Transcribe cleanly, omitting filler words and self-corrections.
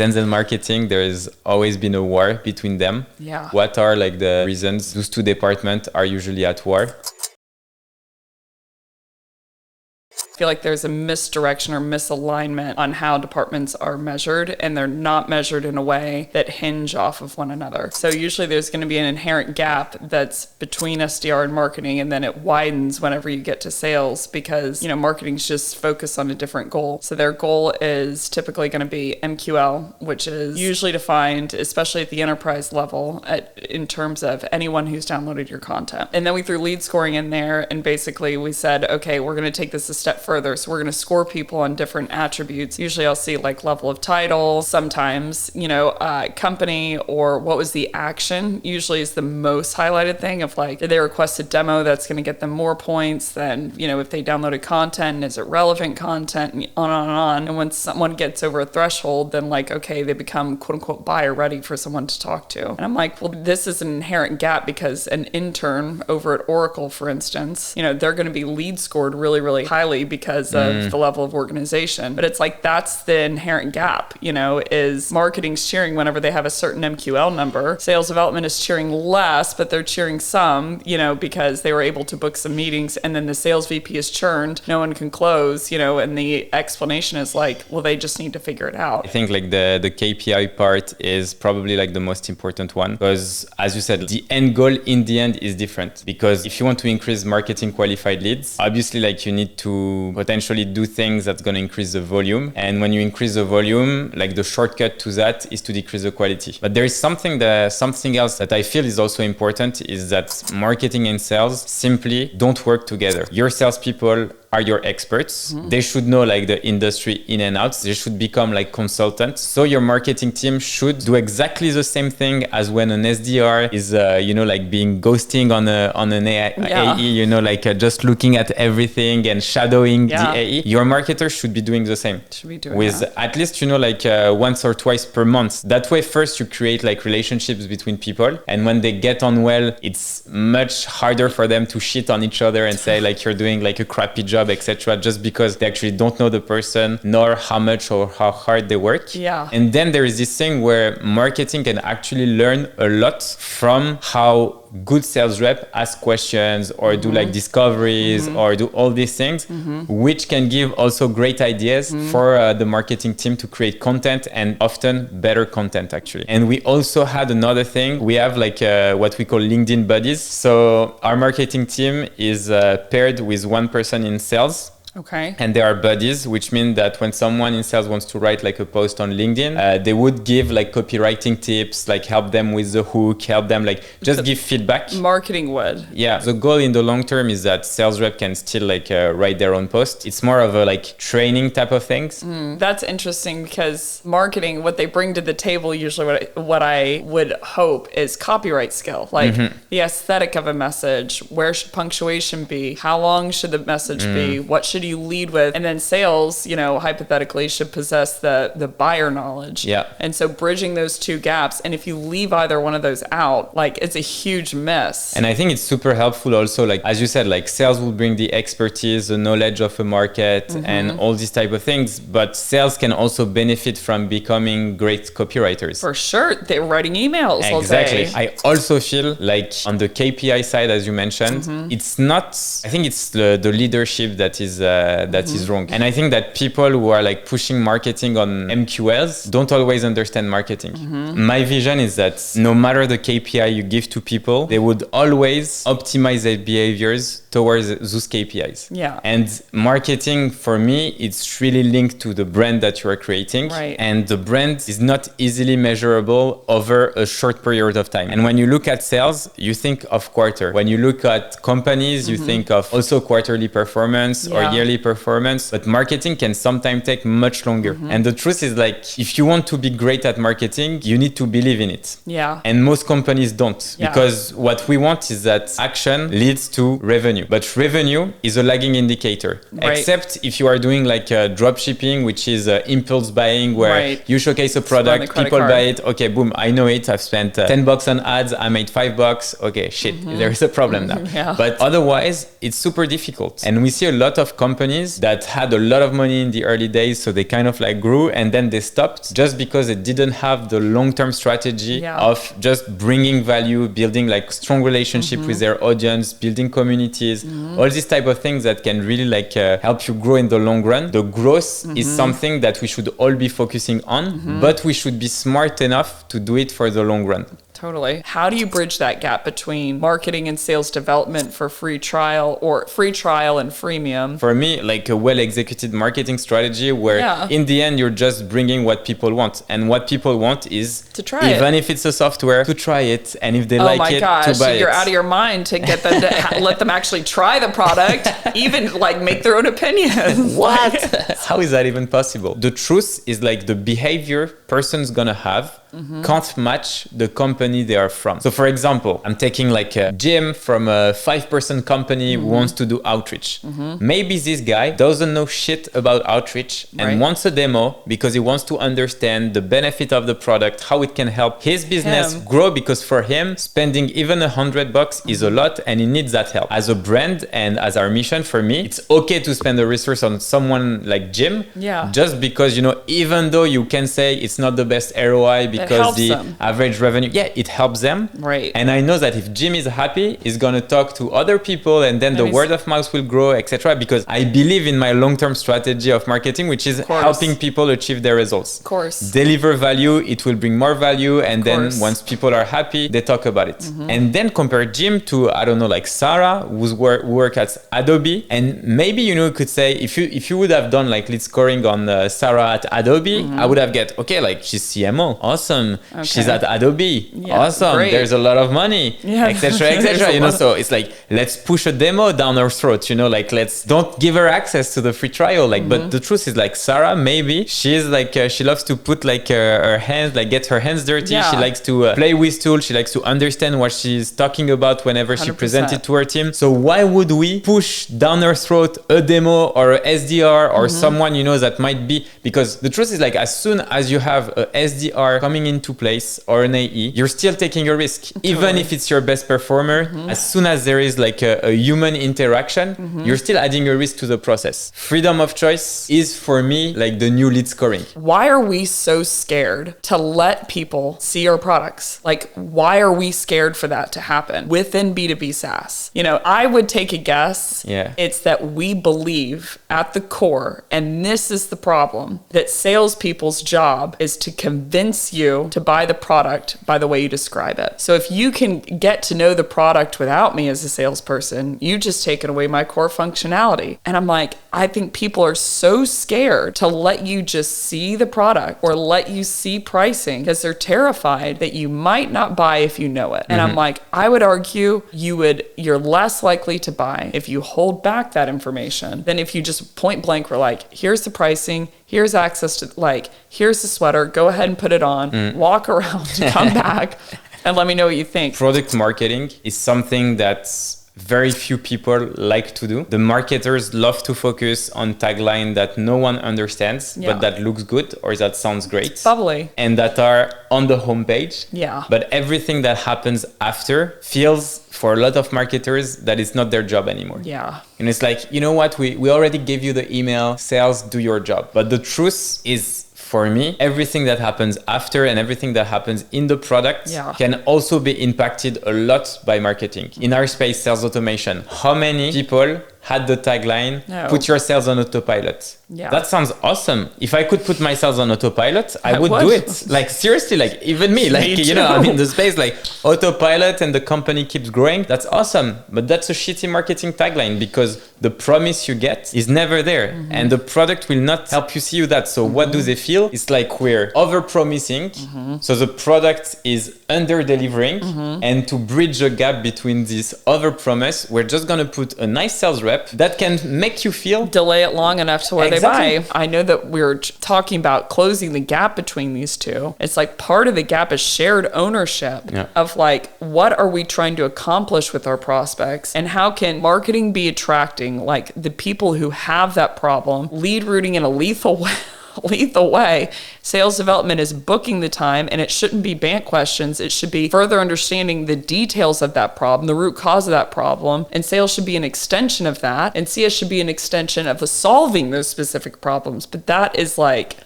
sales and marketing, there has always been a war between them. Yeah. What are like the reasons those two departments are usually at war? I feel like there's a misdirection or misalignment on how departments are measured, and they're not measured in a way that hinge off of one another. So usually there's going to be an inherent gap that's between SDR and marketing, and then it widens whenever you get to sales because, marketing's just focused on a different goal. So their goal is typically going to be MQL, which is usually defined, especially at the enterprise level, in terms of anyone who's downloaded your content. And then we threw lead scoring in there, and basically we said, okay, we're going to take this a step further. So we're going to score people on different attributes. Usually I'll see like level of title, sometimes, company, or what was the action usually is the most highlighted thing of like, did they request a demo that's going to get them more points than, if they downloaded content, is it relevant content, and on and on. And when someone gets over a threshold, then like, okay, they become quote unquote buyer ready for someone to talk to. And I'm like, well, this is an inherent gap because an intern over at Oracle, for instance, they're going to be lead scored really, really highly because of the level of organization. But it's like, that's the inherent gap, is marketing's cheering whenever they have a certain MQL number. Sales development is cheering less, but they're cheering some, because they were able to book some meetings, and then the sales VP is churned. No one can close, and the explanation is like, well, they just need to figure it out. I think like the KPI part is probably like the most important one because, as you said, the end goal in the end is different. Because if you want to increase marketing qualified leads, obviously like you need to potentially do things that's going to increase the volume. And when you increase the volume, like the shortcut to that is to decrease the quality. But there is something else that I feel is also important is that marketing and sales simply don't work together. Your salespeople are your experts. They should know like the industry in and out. They should become like consultants. So your marketing team should do exactly the same thing as when an SDR is, like being ghosting on an AE, just looking at everything and shadowing the AE. Your marketer should be doing the same. Should be doing with that. At least, once or twice per month. That way, first you create like relationships between people. And when they get on well, it's much harder for them to shit on each other and say like you're doing like a crappy job, etc., just because they actually don't know the person nor how much or how hard they work. Yeah. And then there is this thing where marketing can actually learn a lot from how good sales rep ask questions or do like discoveries or do all these things, which can give also great ideas for the marketing team to create content, and often better content actually. And we also had another thing. We have like what we call LinkedIn buddies. So our marketing team is paired with one person in sales. Okay. And they are buddies, which means that when someone in sales wants to write like a post on LinkedIn, they would give like copywriting tips, like help them with the hook, help them like just give feedback. Marketing would. Yeah. The goal in the long term is that sales rep can still like write their own post. It's more of a like training type of things. That's interesting because marketing, what they bring to the table, usually what I would hope is copyright skill, like the aesthetic of a message. Where should punctuation be? How long should the message be? What should you lead with? And then sales, hypothetically should possess the buyer knowledge. Yeah. And so bridging those two gaps, and if you leave either one of those out, like it's a huge miss. And I think it's super helpful also, like, as you said, like sales will bring the expertise, the knowledge of a market and all these type of things, but sales can also benefit from becoming great copywriters. For sure. They're writing emails all Exactly. day. I also feel like on the KPI side, as you mentioned, it's not, I think it's the leadership that is wrong. And I think that people who are like pushing marketing on MQLs don't always understand marketing. My vision is that no matter the KPI you give to people, they would always optimize their behaviors towards those KPIs. Yeah. And marketing for me, it's really linked to the brand that you are creating. Right. And the brand is not easily measurable over a short period of time. And when you look at sales, you think of quarter. When you look at companies, you think of also quarterly performance or yearly performance, but marketing can sometimes take much longer. And the truth is like, if you want to be great at marketing, you need to believe in it. Yeah. And most companies don't, because what we want is that action leads to revenue. revenue. But revenue is a lagging indicator, except if you are doing like drop shipping, which is impulse buying, where you showcase a product, people buy it. Okay, boom, I know it. I've spent $10 on ads. I made $5. Okay, shit, there is a problem now. But otherwise, it's super difficult. And we see a lot of companies that had a lot of money in the early days, so they kind of like grew and then they stopped just because they didn't have the long-term strategy of just bringing value, building like strong relationship with their audience, building communities, all these type of things that can really like help you grow in the long run. The growth is something that we should all be focusing on, but we should be smart enough to do it for the long run. Totally. How do you bridge that gap between marketing and sales development for free trial or free trial and freemium? For me, like a well-executed marketing strategy where in the end, you're just bringing what people want. And what people want is to try even if it's a software, to try it. And if they like it, to buy it. You're out of your mind to get them to let them actually try the product, even like make their own opinion. What? How is that even possible? The truth is like the behavior person's gonna have can't match the company they are from. So for example, I'm taking like a Jim from a 5-person company who wants to do outreach. Maybe this guy doesn't know shit about outreach and wants a demo because he wants to understand the benefit of the product, how it can help his business grow, because for him, spending even $100 is a lot and he needs that help. As a brand and as our mission, for me, it's okay to spend a resource on someone like Jim, just because, you know, even though you can say it's not the best ROI because the average revenue, it helps them. Right. And I know that if Jim is happy, he's going to talk to other people and then the word of mouth will grow, etc. Because I believe in my long-term strategy of marketing, which is helping people achieve their results. Of course. Deliver value, it will bring more value. And then once people are happy, they talk about it. And then compare Jim to, I don't know, like Sarah, who work at Adobe. And maybe, you know, you could say, if you would have done like lead scoring on Sarah at Adobe, I would have get, okay, like she's CMO. Awesome. She's at Adobe. Awesome. Great. There's a lot of money, etc., etc. You know, so it's like, let's push a demo down her throat, you know, like don't give her access to the free trial. Like, but the truth is like Sarah, maybe she's like, she loves to put like her hands, like get her hands dirty. She likes to play with tools. She likes to understand what she's talking about whenever 100%. She presents it to her team. So why would we push down her throat a demo or a SDR or someone, you know, that might be, because the truth is like, as soon as you have a SDR coming into place or an AE, you're still taking a risk. Even if it's your best performer, as soon as there is like a human interaction, you're still adding a risk to the process. Freedom of choice is for me like the new lead scoring. Why are we so scared to let people see our products? Like, why are we scared for that to happen within B2B SaaS? You know, I would take a guess. It's that we believe at the core, and this is the problem, that salespeople's job is to convince you to buy the product by the way you describe it. So if you can get to know the product without me as a salesperson, you've just taken away my core functionality. And I'm like, I think people are so scared to let you just see the product or let you see pricing because they're terrified that you might not buy if you know it. And I'm like, I would argue you're less likely to buy if you hold back that information than if you just point blank were like, here's the pricing, here's access to, like, here's the sweater, go ahead and put it on, walk around, come back, and let me know what you think. Product marketing is something that's very few people like to do. The marketers love to focus on tagline that no one understands, but that looks good or that sounds great. Bubbly. And that are on the homepage. Yeah. But everything that happens after feels, for a lot of marketers, that it's not their job anymore. Yeah. And it's like, you know what? We already gave you the email, sales, do your job. But the truth is, for me, everything that happens after and everything that happens in the product can also be impacted a lot by marketing. In our space, sales automation, how many people had the tagline, put your sales on autopilot? That sounds awesome. If I could put my sales on autopilot, I would do it. Like, seriously, like even me, like, you know, I'm in the space, like autopilot and the company keeps growing. That's awesome. But that's a shitty marketing tagline because the promise you get is never there. And the product will not help you see that. So what do they feel? It's like we're over-promising. So the product is under-delivering. And to bridge a gap between this over-promise, we're just going to put a nice sales rep rep, that can make you feel delay it long enough to where Exactly. they buy. I know that we're talking about closing the gap between these two. It's like part of the gap is shared ownership of like, what are we trying to accomplish with our prospects, and how can marketing be attracting like the people who have that problem, lead routing in a lethal way. Sales development is booking the time, and it shouldn't be BANT questions. It should be further understanding the details of that problem, the root cause of that problem, and sales should be an extension of that, and CS should be an extension of solving those specific problems. But that is like